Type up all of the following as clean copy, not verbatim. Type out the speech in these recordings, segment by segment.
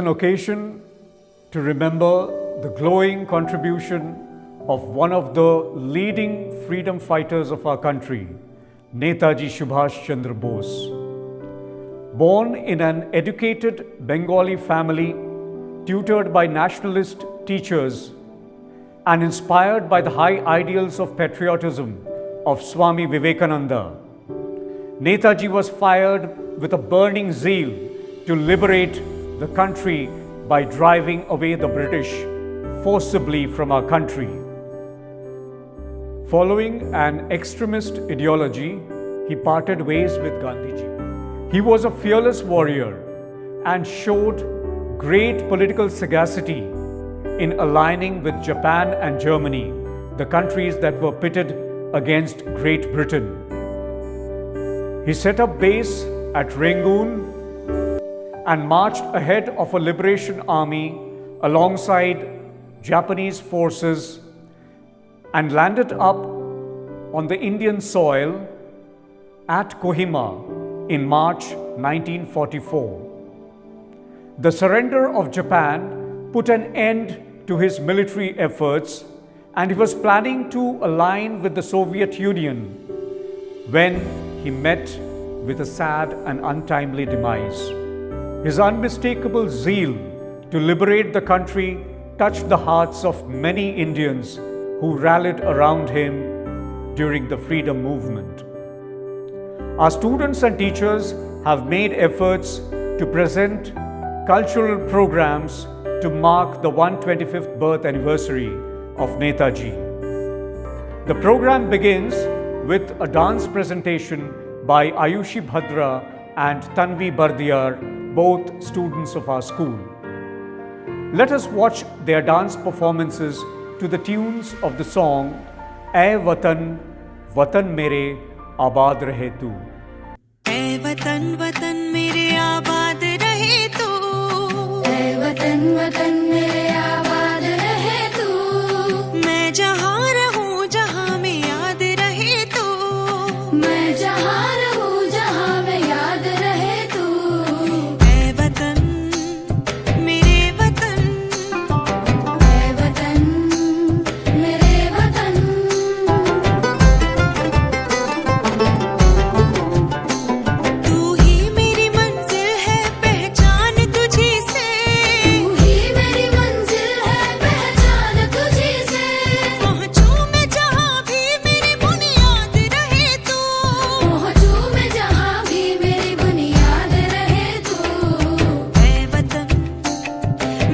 an occasion to remember the glowing contribution of one of the leading freedom fighters of our country, Netaji Subhash Chandra Bose. Born in an educated Bengali family, tutored by nationalist teachers, and inspired by the high ideals of patriotism of Swami Vivekananda, Netaji was fired with a burning zeal to liberate the country by driving away the British forcibly from our country. Following an extremist ideology, he parted ways with Gandhiji. He was a fearless warrior and showed great political sagacity in aligning with Japan and Germany, the countries that were pitted against Great Britain. He set up base at Rangoon and marched ahead of a liberation army alongside Japanese forces and landed up on the Indian soil at Kohima in March 1944. The surrender of Japan put an end to his military efforts, and he was planning to align with the Soviet Union when he met with a sad and untimely demise. His unmistakable zeal to liberate the country touched the hearts of many Indians who rallied around him during the freedom movement. Our students and teachers have made efforts to present cultural programs to mark the 125th birth anniversary of Netaji. The program begins with a dance presentation by Ayushi Bhadra and Tanvi Bardiyar, both students of our school. Let us watch their dance performances to the tunes of the song "Ae Watan, Watan Mere, Aabad Rahe Tu." Ae Watan, Watan Mere, Aabad Rahe Tu. Ae Watan, Watan Mere, Aabad Rahe Tu. Main jahan rahun, jahan mein yaad rahe tu. Main jahan rahun, jahan mein yaad rahe tu. Ae Watan, mere Watan. Ae Watan, mere Watan. तू ही मेरी मंजिल है, पहचान तुझी से. तू ही मेरी मंजिल है, पहचान तुझी से. पहुंचूं मैं जहां भी मेरी बुनियाद रहे तू. पहुंचूं मैं जहां भी मेरी बुनियाद रहे तू. ऐ वतन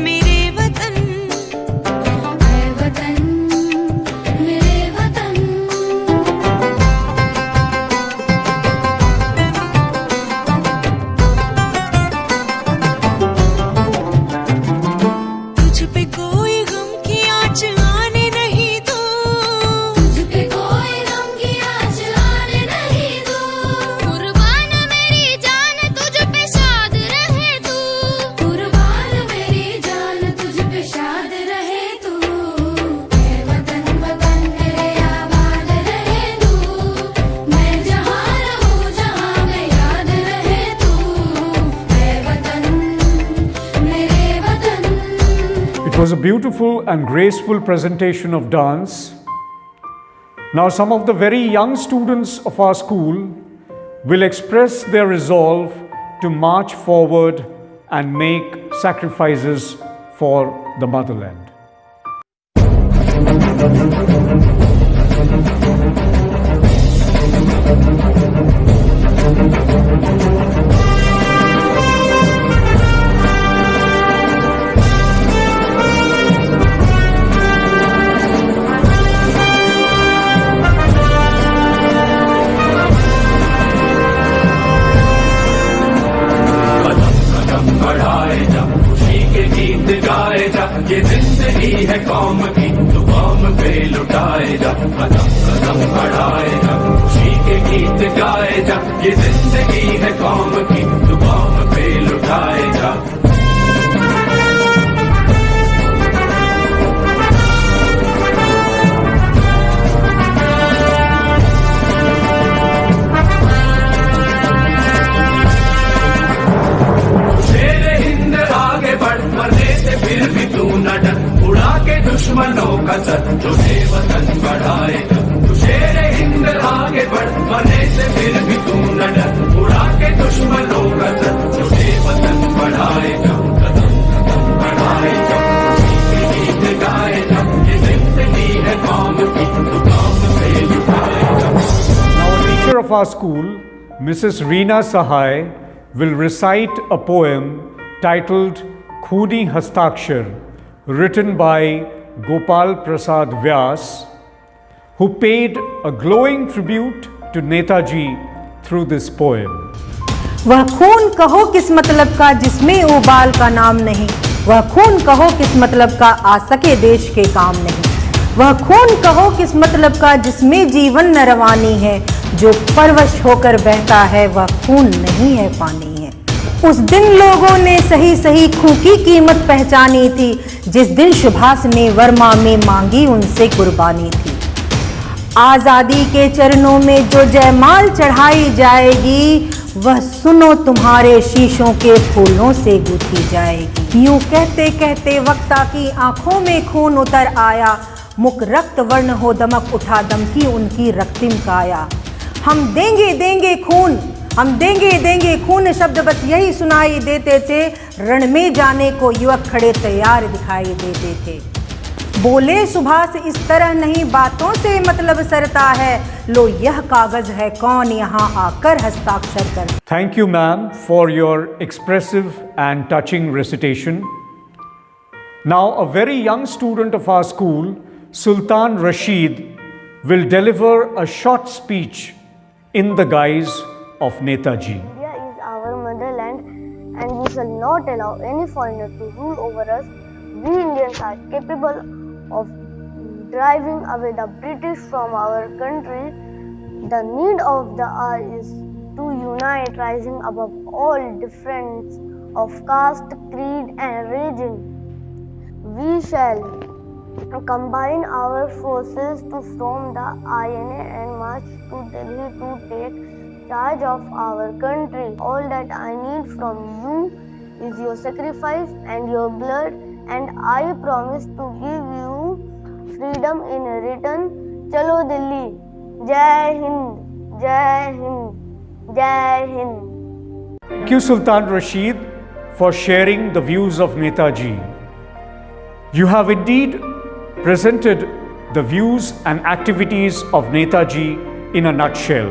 मेरे वतन. ऐ वतन मेरे वतन. तुझ पे कोई गम की आँच आने नहीं दूँ. तुझ पे कोई गम की आँच आने नहीं दूँ. कुर्बान मेरी जान तुझ पे शाद रहे तू. कुर्बान मेरी जान तुझ पे शाद रहे तू. ऐ वतन, वतन मेरे आबाद रहे तू. मैं जहाँ रहूँ, जहाँ मैं याद रहे तू. ऐ वतन मेरे वतन. It was a beautiful and graceful presentation of dance. Now, some of the very young students of our school will express their resolve to march forward and make sacrifices for the motherland. कदम बढ़ाए जा, खुशी के गीत गाए जा. ये जिंदगी है कौम की, तो कौम पे लुटाए जा. कदम कदम बढ़ाए जा, खुशी के गीत गाए जा. ये जिंदगी है कौम की, तो कौम पे लुटाए जा. शेर हिंद आगे बढ़ of our school, Mrs. Reena Sahai, will recite a poem titled Khuni Hastakshar, written by Gopal Prasad Vyas, who paid a glowing tribute to Netaji through this poem. वह खून कहो किस मतलब का जिसमें उबाल का नाम नहीं, वह खून कहो किस मतलब का आ सके देश के काम नहीं, वह खून कहो किस मतलब का जिसमें जीवन न रवानी है, जो परवश होकर बहता है वह खून नहीं है पानी है। उस दिन लोगों ने सही सही खून की कीमत पहचानी थी, जिस दिन सुभाष ने वर्मा में मांगी उनसे कुर्बानी थी। आज़ादी के चरणों में जो जयमाल चढ़ाई जाएगी, वह सुनो तुम्हारे शीशों के फूलों से गूंथी जाएगी। यूं कहते कहते वक्ता की आंखों में खून उतर आया, मुख रक्त वर्ण हो दमक उठा दमकी उनकी रक्तिम काया। हम देंगे देंगे खून, हम देंगे देंगे खून शब्द बस यही सुनाई देते थे, रण में जाने को युवक खड़े तैयार दिखाई देते थे। बोले सुभाष इस तरह नहीं बातों से मतलब सरता है, लो यह कागज है कौन यहाँ आकर हस्ताक्षर कर। Thank you, ma'am, for your expressive and touching recitation. Now, a very young student of our school, Sultan Rashid, will deliver a short speech in the guise of Netaji. India is our motherland and we shall not allow any foreigner to rule over us. We Indians are capable of driving away the British from our country. The need of the hour is to unite, rising above all difference of caste, creed and religion. We shall combine our forces to storm the INA and march to Delhi to take charge of our country. All that I need from you is your sacrifice and your blood, and I promise to give you freedom in return. Chalo Delhi. Jai Hind, Jai Hind, Jai Hind. Thank you, Sultan Rashid, for sharing the views of Netaji. You have indeed presented the views and activities of Netaji in a nutshell.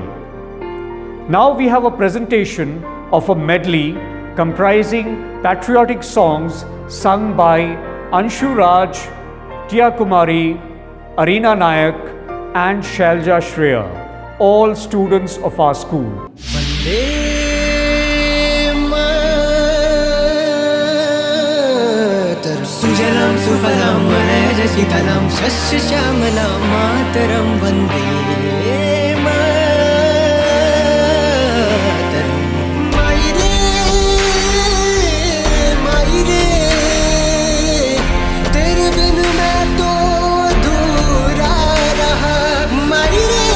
Now we have a presentation of a medley comprising patriotic songs sung by Anshu Raj, Tia Kumari, Arina Nayak and Shailja Shreya, all students of our school. सुजलां सुफलां मलयजशीतलां शस्यश्यामलां मातरं वन्दे मातरं। माई रे तेरे बिन मैं तो अधूरा रहा। माई रे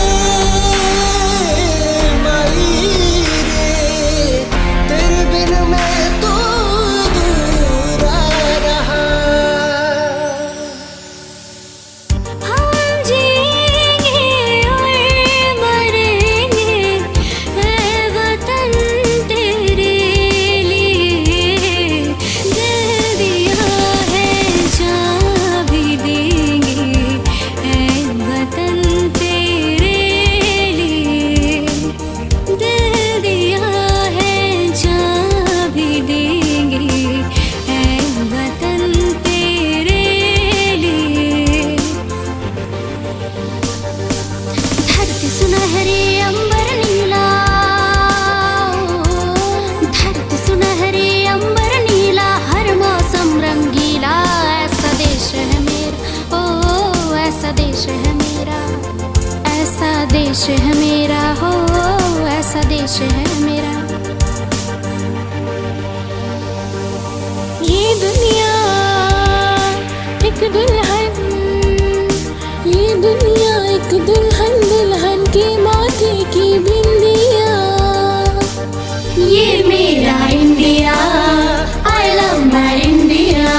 तेरे बिन मैं तो अधूरा रहा। हम जिएंगे और मरेंगे है वतन तेरे लिए, दिल दिया है जान भी देंगे है वतन तेरे लिए, दिल दिया है जान भी देंगे है वतन तेरे लिए। धरती सुनहरी अंबर नीला, धरती सुनहरी अंबर नीला, हर मौसम रंगीला, ऐसा देश है मेरा, ओ ऐसा देश है मेरा, ऐसा देश है मेरा, हो ऐसा देश है मेरा। ये दुनिया एक दुल्हन, ये दुनिया एक दुल्हन, दुल्हन के माथे की बिंदिया। ये मेरा India, I love my India,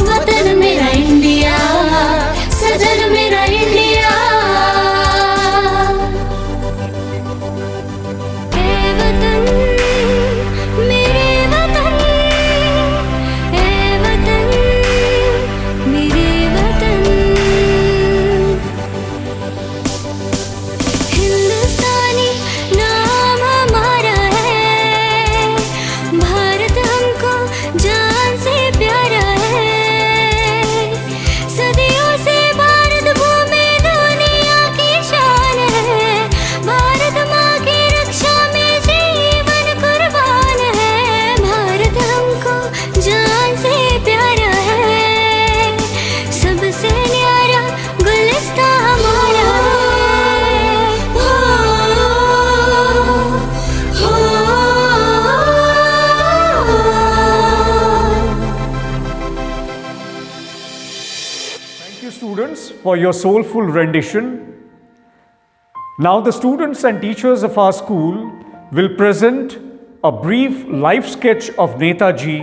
वतन मेरा इंडिया, सजन मेरा इंडिया। ए वतन मेरे वतन, ए वतन मेरे for your soulful rendition. Now the students and teachers of our school will present a brief life sketch of Netaji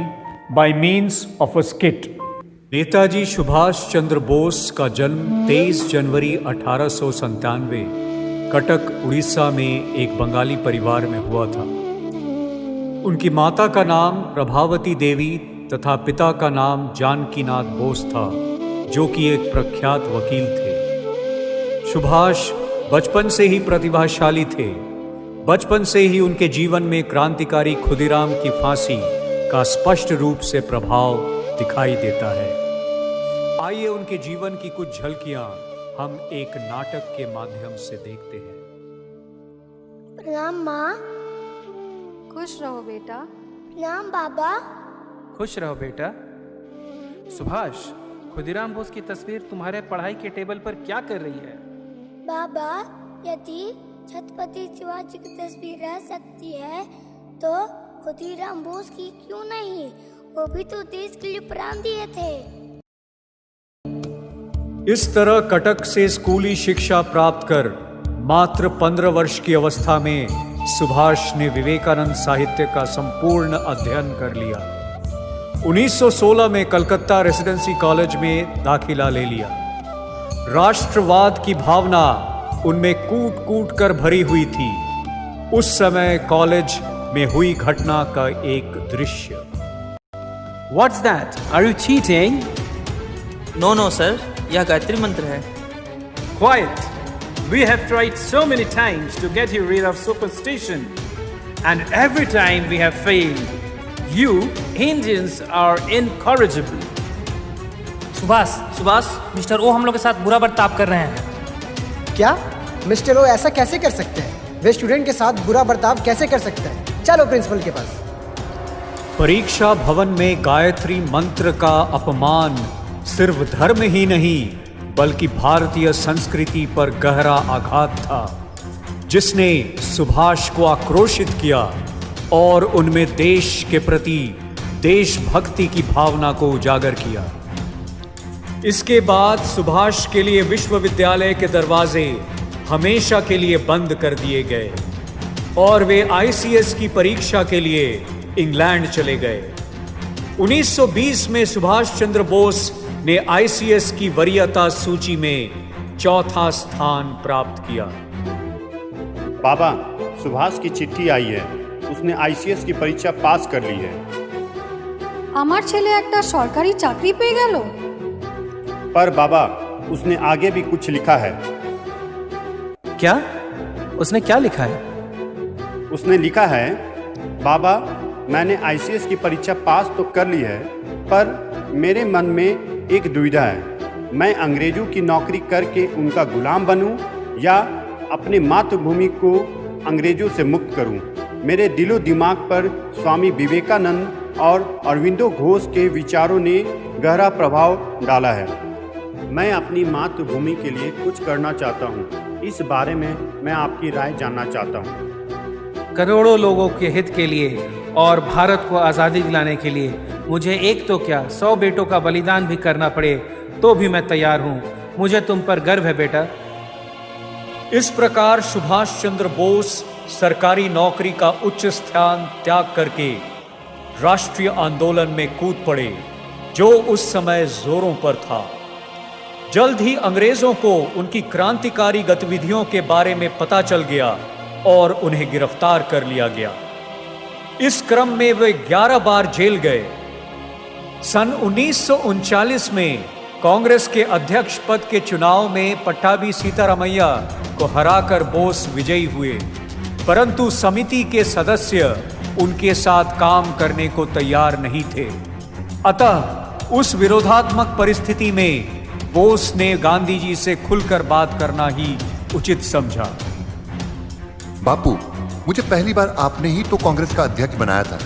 by means of a skit. Netaji Subhash Chandra Bose का जन्म 23 जनवरी 1897 कटक उड़ीसा में एक बंगाली परिवार में हुआ था। उनकी माता का नाम प्रभावती देवी तथा पिता का नाम जानकीनाथ बोस था, जो कि एक प्रख्यात वकील थे। सुभाष बचपन से ही प्रतिभाशाली थे। बचपन से ही उनके जीवन में क्रांतिकारी खुदीराम की फांसी का स्पष्ट रूप से प्रभाव दिखाई देता है। आइए उनके जीवन की कुछ झलकियां हम एक नाटक के माध्यम से देखते हैं। प्रणाम माँ। खुश रहो बेटा। प्रणाम बाबा। खुश रहो बेटा। सुभाष, खुदीराम बोस की तस्वीर तुम्हारे पढ़ाई के टेबल पर क्या कर रही है? बाबा, यदि छत्रपति शिवाजी की तस्वीर रह सकती है तो खुदीराम बोस की क्यों नहीं? वो भी तो देश के लिए प्राण दिए थे। इस तरह कटक से स्कूली शिक्षा प्राप्त कर मात्र 15 वर्ष की अवस्था में सुभाष ने विवेकानंद साहित्य का संपूर्ण अध्ययन कर लिया। 1916 में कलकत्ता रेसिडेंसी कॉलेज में दाखिला ले लिया। राष्ट्रवाद की भावना उनमें कूट कूट कर भरी हुई थी। उस समय कॉलेज में हुई घटना का एक दृश्य। What's that? Are you cheating? No sir, यह गायत्री मंत्र है। Quiet. We have tried so many times to get you rid of superstition, and every time we have failed. You Indians are incorrigible. Subhash, mister ओ हम लोग के साथ बुरा बर्ताव कर रहे हैं। क्या मिस्टर ओ ऐसा कैसे कर सकते हैं? वे स्टूडेंट के साथ बुरा बर्ताव कैसे कर सकते हैं? चलो प्रिंसिपल के पास। परीक्षा भवन में गायत्री मंत्र का अपमान सिर्फ धर्म ही नहीं बल्कि भारतीय संस्कृति पर गहरा आघात था, जिसने सुभाष को आक्रोशित किया और उनमें देश के प्रति देशभक्ति की भावना को उजागर किया। इसके बाद सुभाष के लिए विश्वविद्यालय के दरवाजे हमेशा के लिए बंद कर दिए गए और वे आईसीएस की परीक्षा के लिए इंग्लैंड चले गए। 1920 में सुभाष चंद्र बोस ने आईसीएस की वरीयता सूची में 4था स्थान प्राप्त किया। बाबा, सुभाष की चिट्ठी आई है। उसने आईसीएस की परीक्षा पास कर ली है। আমার ছেলে একটা সরকারি চাকরি পেয়ে গেল। पर बाबा, उसने आगे भी कुछ लिखा है। क्या? उसने क्या लिखा है? उसने लिखा है, बाबा, मैंने आईसीएस की परीक्षा पास तो कर ली है, पर मेरे मन में एक दुविधा है। मैं अंग्रेजों की नौकरी करके उनका गुलाम बनूं या अपने मातृभूमि को अंग्रेजों से मुक्त करूं। मेरे दिलो दिमाग पर स्वामी विवेकानंद और अरविंदो घोष के विचारों ने गहरा प्रभाव डाला है। मैं अपनी मातृभूमि के लिए कुछ करना चाहता हूं। इस बारे में मैं आपकी राय जानना चाहता हूं। करोड़ों लोगों के हित के लिए और भारत को आज़ादी दिलाने के लिए मुझे एक तो क्या 100 बेटों का बलिदान भी करना पड़े तो भी मैं तैयार हूं। मुझे तुम पर गर्व है बेटा। इस प्रकार सुभाष चंद्र बोस सरकारी नौकरी का उच्च स्थान त्याग करके राष्ट्रीय आंदोलन में कूद पड़े, जो उस समय जोरों पर था। जल्द ही अंग्रेजों को उनकी क्रांतिकारी गतिविधियों के बारे में पता चल गया और उन्हें गिरफ्तार कर लिया गया। इस क्रम में वे 11 बार जेल गए। सन 1939 में कांग्रेस के अध्यक्ष पद के चुनाव में पट्टाभी सीतारामैया को हराकर बोस विजयी हुए, परंतु समिति के सदस्य उनके साथ काम करने को तैयार नहीं थे। अतः उस विरोधात्मक परिस्थिति में बोस ने गांधी जी से खुलकर बात करना ही उचित समझा। बापू, मुझे पहली बार आपने ही तो कांग्रेस का अध्यक्ष बनाया था,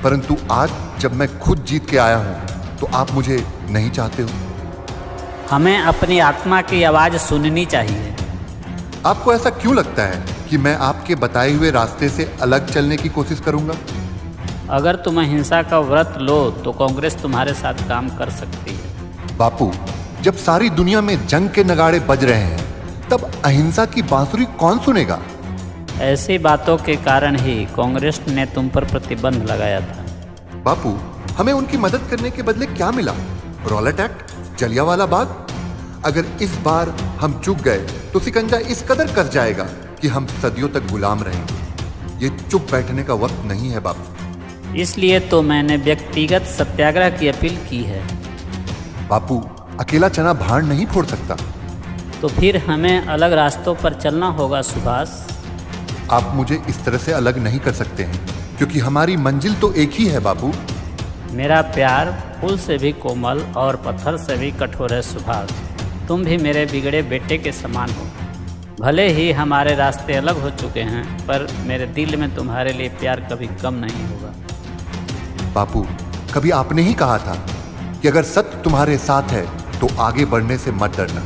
परंतु आज जब मैं खुद जीत के आया हूं तो आप मुझे नहीं चाहते हो। हमें अपनी आत्मा की आवाज सुननी चाहिए। आपको ऐसा क्यों लगता है कि मैं आपके बताए हुए रास्ते से अलग चलने की कोशिश करूंगा? अगर तुम अहिंसा का व्रत लो तो कांग्रेस तुम्हारे साथ काम कर सकती है। बापू, जब सारी दुनिया में जंग के नगाड़े बज रहे हैं तब अहिंसा की बांसुरी कौन सुनेगा? ऐसी बातों के कारण ही कांग्रेस ने तुम पर प्रतिबंध लगाया था। बापू, हमें उनकी मदद करने के बदले क्या मिला? Rowlatt act, Jallianwala Bagh? अगर इस बार हम चूक गए तो शिकंजा इस कदर कस जाएगा कि हम सदियों तक गुलाम रहेंगे। ये चुप बैठने का वक्त नहीं है बापू। इसलिए तो मैंने व्यक्तिगत सत्याग्रह की अपील की है। बापू, अकेला चना भाड़ नहीं फोड़ सकता। तो फिर हमें अलग रास्तों पर चलना होगा सुभाष। आप मुझे इस तरह से अलग नहीं कर सकते हैं, क्योंकि हमारी मंजिल तो एक ही है बापू। मेरा प्यार फूल से भी कोमल और पत्थर से भी कठोर है सुभाष। तुम भी मेरे बिगड़े बेटे के समान हो। भले ही हमारे रास्ते अलग हो चुके हैं, पर मेरे दिल में तुम्हारे लिए प्यार कभी कम नहीं होगा। बापू, कभी आपने ही कहा था कि अगर सत्य तुम्हारे साथ है तो आगे बढ़ने से मत डरना।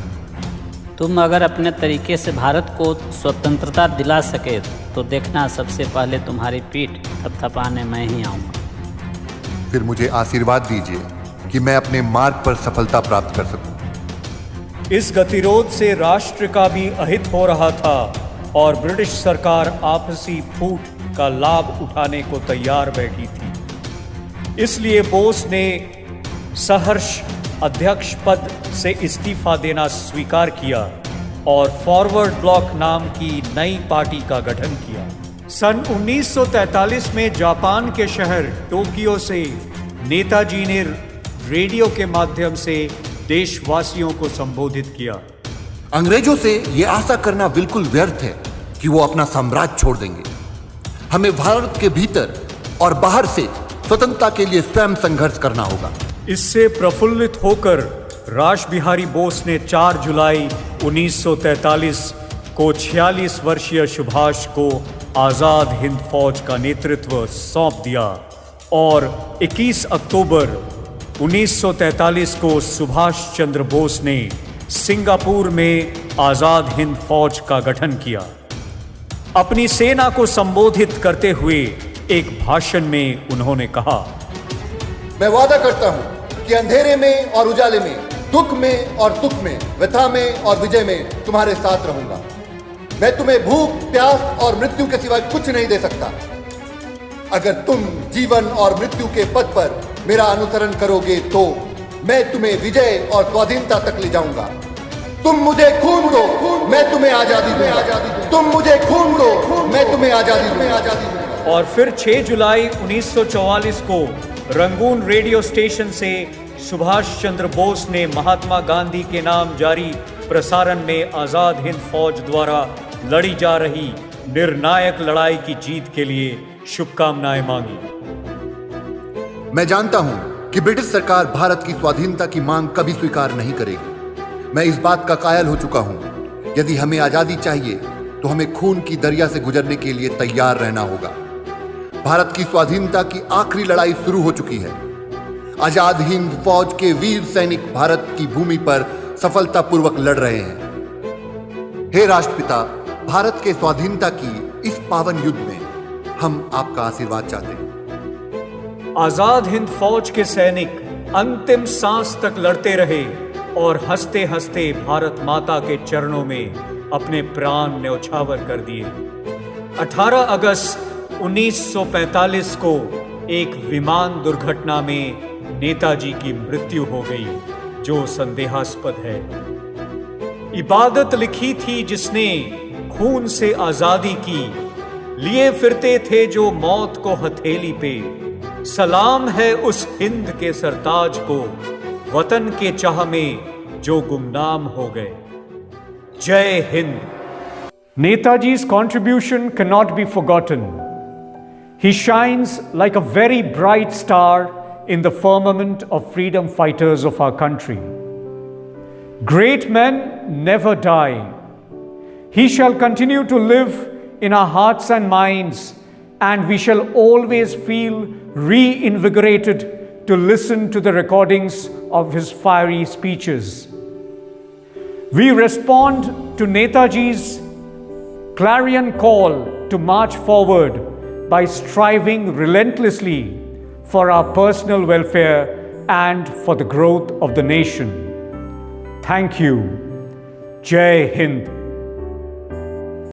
तुम अगर अपने तरीके से भारत को स्वतंत्रता दिला सके तो देखना, सबसे पहले तुम्हारी पीठ थपथपाने मैं ही आऊँगा। फिर मुझे आशीर्वाद दीजिए कि मैं अपने मार्ग पर सफलता प्राप्त कर सकूं। इस गतिरोध से राष्ट्र का भी अहित हो रहा था और ब्रिटिश सरकार आपसी फूट का लाभ उठाने को तैयार बैठी थी। इसलिए बोस ने सहर्ष अध्यक्ष पद से इस्तीफा देना स्वीकार किया और फॉरवर्ड ब्लॉक नाम की नई पार्टी का गठन किया। सन 1943 में जापान के शहर टोक्यो से नेताजी ने रेडियो के माध्यम से देशवासियों को संबोधित किया। अंग्रेजों से यह आशा करना बिल्कुल व्यर्थ है कि वो अपना साम्राज्य छोड़ देंगे। हमें भारत के भीतर और बाहर से स्वतंत्रता के लिए स्वयं संघर्ष करना होगा। इससे प्रफुल्लित होकर रासबिहारी बोस ने 4 जुलाई 1943 को 46 वर्षीय सुभाष को आजाद हिंद फौज का नेतृत्व सौंप दिया और 21 अक्टूबर 1943 को सुभाष चंद्र बोस ने सिंगापुर में आजाद हिंद फौज का गठन किया। अपनी सेना को संबोधित करते हुए एक भाषण में उन्होंने कहा, मैं वादा करता हूं कि अंधेरे में और उजाले में, दुख में और सुख में, व्यथा में और विजय में तुम्हारे साथ रहूंगा। मैं तुम्हें भूख, प्यास और मृत्यु के सिवाय कुछ नहीं दे सकता। अगर तुम जीवन और मृत्यु के पथ पर मेरा अनुसरण करोगे तो मैं तुम्हें विजय और स्वाधीनता तक ले जाऊंगा। तुम मुझे खून दो, मैं तुम्हें आजादी दूंगा। तुम मुझे खून दो, मैं तुम्हें आजादी दूंगा। और फिर 6 जुलाई 1944 को रंगून रेडियो स्टेशन से सुभाष चंद्र बोस ने महात्मा गांधी के नाम जारी प्रसारण में आजाद हिंद फौज द्वारा लड़ी जा रही निर्णायक लड़ाई की जीत के लिए शुभकामनाएं मांगी। मैं जानता हूं कि ब्रिटिश सरकार भारत की स्वाधीनता की मांग कभी स्वीकार नहीं करेगी। मैं इस बात का कायल हो चुका हूं। यदि हमें आजादी चाहिए तो हमें खून की दरिया से गुजरने के लिए तैयार रहना होगा। भारत की स्वाधीनता की आखिरी लड़ाई शुरू हो चुकी है। आजाद हिंद फौज के वीर सैनिक भारत की भूमि पर सफलतापूर्वक लड़ रहे हैं। हे राष्ट्रपिता, भारत के स्वाधीनता की इस पावन युद्ध में हम आपका आशीर्वाद चाहते हैं। आजाद हिंद फौज के सैनिक अंतिम सांस तक लड़ते रहे और हंसते हंसते भारत माता के चरणों में अपने प्राण न्यौछावर कर दिए। 18 अगस्त 1945 को एक विमान दुर्घटना में नेताजी की मृत्यु हो गई, जो संदेहास्पद है। इबादत लिखी थी जिसने खून से आजादी की, लिए फिरते थे जो मौत को हथेली पे। सलाम है उस हिंद के सरताज को, वतन के चाह में जो गुमनाम हो गए। जय Hind. Netaji's contribution cannot be forgotten. He shines like a very bright star in the firmament of freedom fighters of our country. Great men never die. He shall continue to live in our hearts and minds, and we shall always feel reinvigorated to listen to the recordings of his fiery speeches. We respond to Netaji's clarion call to march forward by striving relentlessly for our personal welfare and for the growth of the nation. Thank you. Jai Hind.